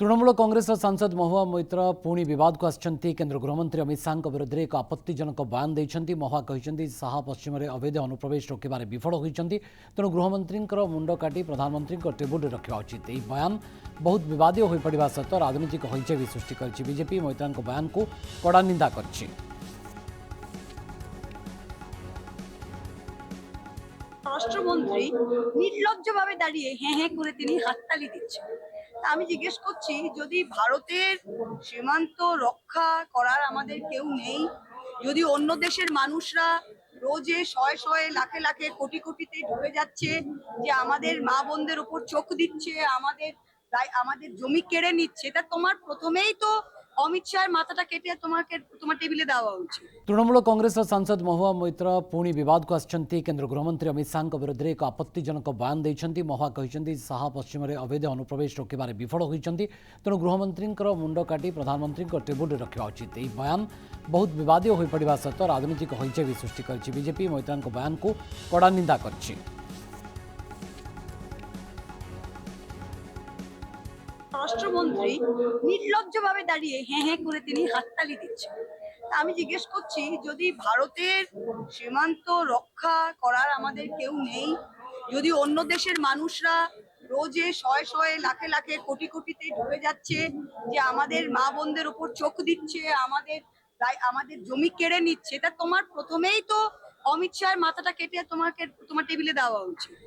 तृणमूल कांग्रेस सांसद महुआ मोइत्र पुणी विवाद को आसछन्ति। केंद्र गृहमंत्री अमित शाह विरुद्ध एक आपत्तिजनक बयान देइछन्ति। महुआ कहिछन्ति शाह पश्चिम में अवैध अनुप्रवेश रोकबार विफल होइछन्ति, तेणु गृहमंत्री मुंड काटी प्रधानमंत्री टेबुल रखा उचित। यह बयान बहुत विवादीय हो पड़ा सहित राजनीतिक हईचई भी सृष्टि कर बीजेपी मोइत्रा बयान को कड़ा निंदा कर। রাষ্ট্রমন্ত্রী নির্লজ্জভাবে দাঁড়িয়ে হ্যাঁ হ্যাঁ করে তিনি হাততালি দিচ্ছেন। তা আমি জিজ্ঞেস করছি, যদি ভারতের সীমান্ত রক্ষা করার আমাদের কেউ নেই, যদি অন্য দেশের মানুষরা রোজে শয়ে শয়ে লাখে লাখে কোটি কোটিতে ঢুকে যাচ্ছে, যে আমাদের মা বোনদের উপর চোখ দিচ্ছে, আমাদের জমি কেড়ে নিচ্ছে, তা তোমার প্রথমেই তো অমিত শাহের মাথাটা কেটে তোমার টেবিলে দেওয়া উচিত। तृणमूल कांग्रेस सांसद महुआ मोइत्र पुणी विवाद को आसछन्ति। केंद्र गृहमंत्री अमित शाह विरुद्ध एक आपत्तिजनक बयान देइछन्ति। महुआ कहिछन्ति शाह पश्चिम में अवैध अनुप्रवेश रोकबार विफल होइछन्ति, तेणु गृहमंत्री मुंड काटी प्रधानमंत्री टेबुल रखा उचित। यह बयान बहुत विवादीय हो पड़ा सहित राजनीतिक हईचई भी सृष्टि कर बीजेपी मोइत्रा बयान को कड़ा निंदा कर। রাষ্ট্রমন্ত্রী নির্লজ্জভাবে দাঁড়িয়ে হ্যাঁ হ্যাঁ করে তিনি হাততালি দিচ্ছেন। তা আমি জিজ্ঞেস করছি, যদি ভারতের সীমান্ত রক্ষা করার আমাদের কেউ নেই, যদি অন্য দেশের মানুষরা রোজে শয়ে শয়ে লাখে লাখে কোটি কোটিতে ঢুকে যাচ্ছে, যে আমাদের মা বোনদের উপর চোখ দিচ্ছে, আমাদের জমি কেড়ে নিচ্ছে, তা তোমার প্রথমেই তো অমিত শাহের মাথাটা কেটে তোমার টেবিলে দেওয়া উচিত।